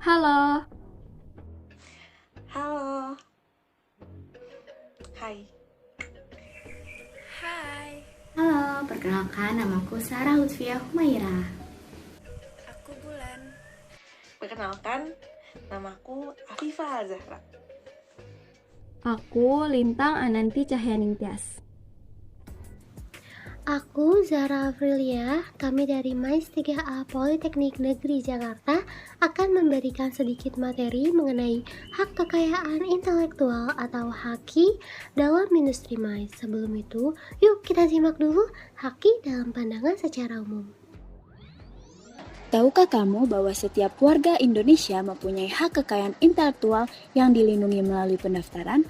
Halo, Halo, hai. Hai, halo, perkenalkan namaku Sarah Lutfia Humaira. aku Bulan. Perkenalkan, namaku Afifah Zahra. Aku Lintang Ananti Cahyaningtyas. Aku Zara Afrilia, kami dari MAIS 3A Politeknik Negeri Jakarta akan memberikan sedikit materi mengenai hak kekayaan intelektual atau HAKI dalam industri MAIS. Sebelum itu, yuk kita simak dulu HAKI dalam pandangan secara umum. Tahukah kamu bahwa setiap warga Indonesia mempunyai hak kekayaan intelektual yang dilindungi melalui pendaftaran?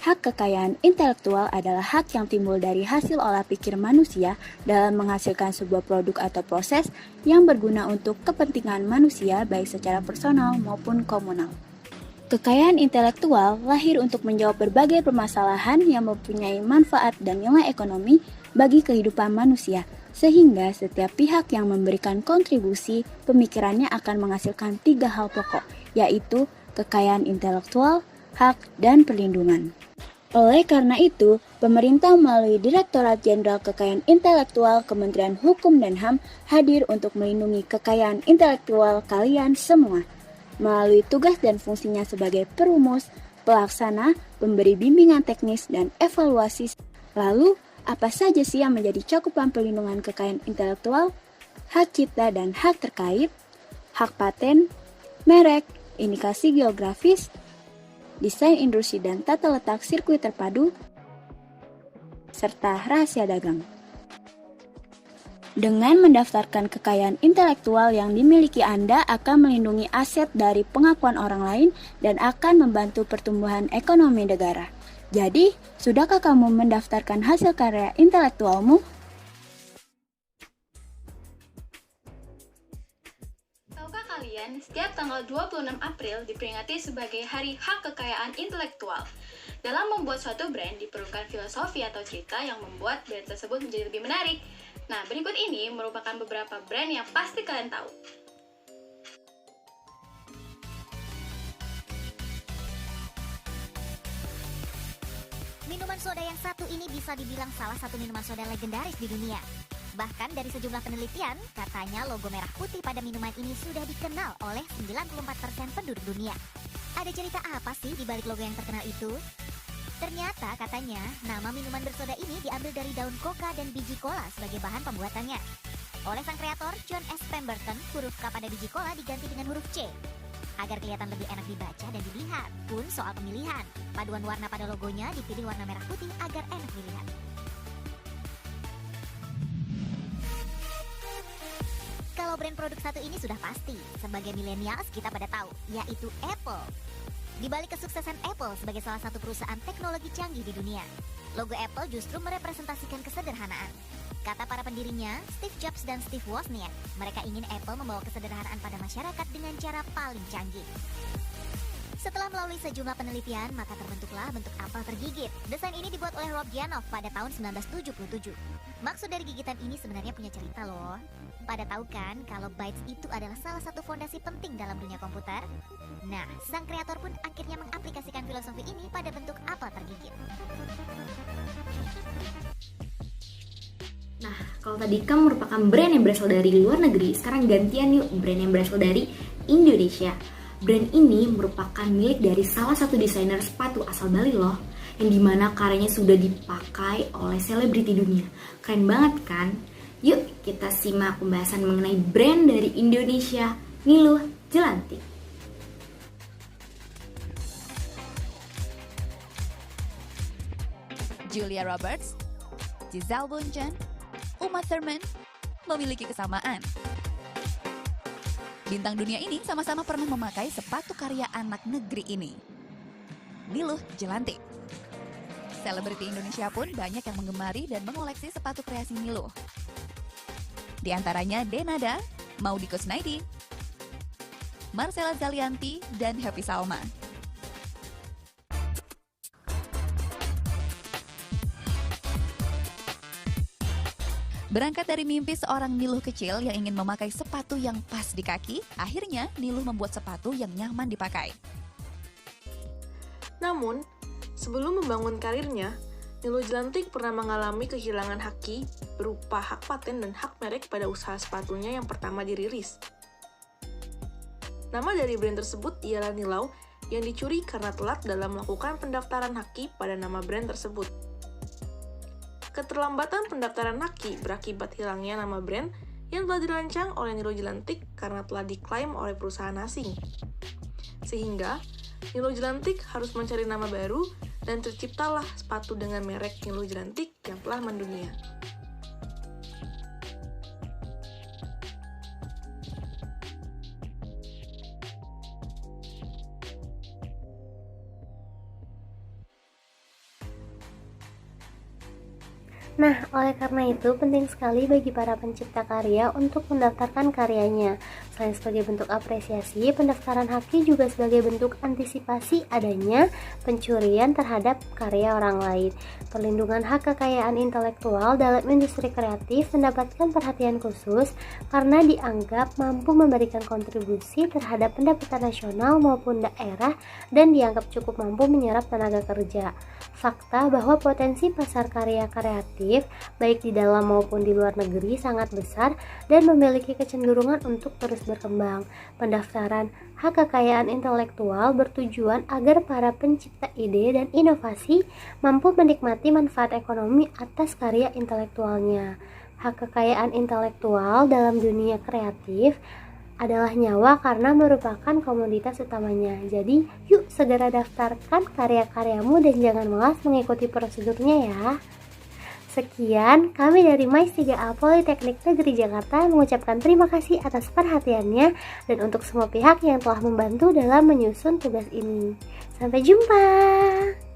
Hak kekayaan intelektual adalah hak yang timbul dari hasil olah pikir manusia dalam menghasilkan sebuah produk atau proses yang berguna untuk kepentingan manusia baik secara personal maupun komunal. Kekayaan intelektual lahir untuk menjawab berbagai permasalahan yang mempunyai manfaat dan nilai ekonomi bagi kehidupan manusia, sehingga setiap pihak yang memberikan kontribusi pemikirannya akan menghasilkan 3 hal pokok, yaitu kekayaan intelektual, hak, dan perlindungan. Oleh karena itu, pemerintah melalui Direktorat Jenderal Kekayaan Intelektual Kementerian Hukum dan HAM hadir untuk melindungi kekayaan intelektual kalian semua. Melalui tugas dan fungsinya sebagai perumus, pelaksana, pemberi bimbingan teknis, dan evaluasi. Lalu, apa saja sih yang menjadi cakupan perlindungan kekayaan intelektual? Hak cipta dan hak terkait, hak paten, merek, indikasi geografis, desain industri dan tata letak sirkuit terpadu, serta rahasia dagang. Dengan mendaftarkan kekayaan intelektual yang dimiliki Anda akan melindungi aset dari pengakuan orang lain dan akan membantu pertumbuhan ekonomi negara. Jadi, sudahkah kamu mendaftarkan hasil karya intelektualmu? Tahukah kalian, setiap tanggal 26 April diperingati sebagai Hari Hak Kekayaan Intelektual. Dalam membuat suatu brand diperlukan filosofi atau cerita yang membuat brand tersebut menjadi lebih menarik. Nah, berikut ini merupakan beberapa brand yang pasti kalian tahu. Minuman soda yang satu ini bisa dibilang salah satu minuman soda legendaris di dunia. Bahkan dari sejumlah penelitian, katanya logo merah putih pada minuman ini sudah dikenal oleh 94% penduduk dunia. Ada cerita apa sih di balik logo yang terkenal itu? Ternyata katanya nama minuman bersoda ini diambil dari daun coca dan biji cola sebagai bahan pembuatannya. Oleh sang kreator John S. Pemberton, huruf K pada biji cola diganti dengan huruf C agar kelihatan lebih enak dibaca dan dilihat. Pun soal pemilihan, paduan warna pada logonya dipilih warna merah putih agar enak dilihat. Kalau brand produk satu ini sudah pasti, sebagai milenials kita pada tahu, yaitu Apple. Di balik kesuksesan Apple sebagai salah satu perusahaan teknologi canggih di dunia, logo Apple justru merepresentasikan kesederhanaan. Kata para pendirinya, Steve Jobs dan Steve Wozniak, mereka ingin Apple membawa kesederhanaan pada masyarakat dengan cara paling canggih. Setelah melalui sejumlah penelitian, maka terbentuklah bentuk apel tergigit. Desain ini dibuat oleh Rob Janoff pada tahun 1977. Maksud dari gigitan ini sebenarnya punya cerita loh. Pada tahu kan kalau bytes itu adalah salah satu fondasi penting dalam dunia komputer? Nah, sang kreator pun akhirnya mengaplikasikan filosofi ini pada bentuk apel tergigit. Nah, kalau tadi kan merupakan brand yang berasal dari luar negeri, sekarang gantian yuk brand yang berasal dari Indonesia. Brand ini merupakan milik dari salah satu desainer sepatu asal Bali loh, yang dimana karyanya sudah dipakai oleh selebriti dunia. Keren banget kan? Yuk kita simak pembahasan mengenai brand dari Indonesia, Niluh Jelantik. Julia Roberts, Giselle Bundchen, Uma Thurman memiliki kesamaan. Bintang dunia ini sama-sama pernah memakai sepatu karya anak negeri ini. Niluh Jelantik. Selebriti Indonesia pun banyak yang menggemari dan mengoleksi sepatu kreasi Niluh. Di antaranya Denada, Maudy Kusnaidi, Marcella Zalianty, dan Happy Salma. Berangkat dari mimpi seorang Niluh kecil yang ingin memakai sepatu yang pas di kaki, akhirnya Niluh membuat sepatu yang nyaman dipakai. Namun, sebelum membangun karirnya, Niluh Jelantik pernah mengalami kehilangan haki berupa hak paten dan hak merek pada usaha sepatunya yang pertama dirilis. Nama dari brand tersebut ialah Nilau yang dicuri karena telat dalam melakukan pendaftaran haki pada nama brand tersebut. Keterlambatan pendaftaran haki berakibat hilangnya nama brand yang telah dirancang oleh Niluh Jelantik karena telah diklaim oleh perusahaan asing. Sehingga, Niluh Jelantik harus mencari nama baru dan terciptalah sepatu dengan merek Niluh Jelantik yang telah mendunia. Nah, oleh karena itu penting sekali bagi para pencipta karya untuk mendaftarkan karyanya. Selain sebagai bentuk apresiasi, pendaftaran haki juga sebagai bentuk antisipasi adanya pencurian terhadap karya orang lain. Perlindungan hak kekayaan intelektual dalam industri kreatif mendapatkan perhatian khusus karena dianggap mampu memberikan kontribusi terhadap pendapatan nasional maupun daerah dan dianggap cukup mampu menyerap tenaga kerja. Fakta bahwa potensi pasar karya kreatif baik di dalam maupun di luar negeri sangat besar dan memiliki kecenderungan untuk terus berkembang. Pendaftaran hak kekayaan intelektual bertujuan agar para pencipta ide dan inovasi mampu menikmati manfaat ekonomi atas karya intelektualnya. Hak kekayaan intelektual dalam dunia kreatif adalah nyawa karena merupakan komoditas utamanya. Jadi, yuk segera daftarkan karya-karyamu dan jangan malas mengikuti prosedurnya ya. Sekian, kami dari MAIS 3A Politeknik Negeri Jakarta mengucapkan terima kasih atas perhatiannya dan untuk semua pihak yang telah membantu dalam menyusun tugas ini. Sampai jumpa!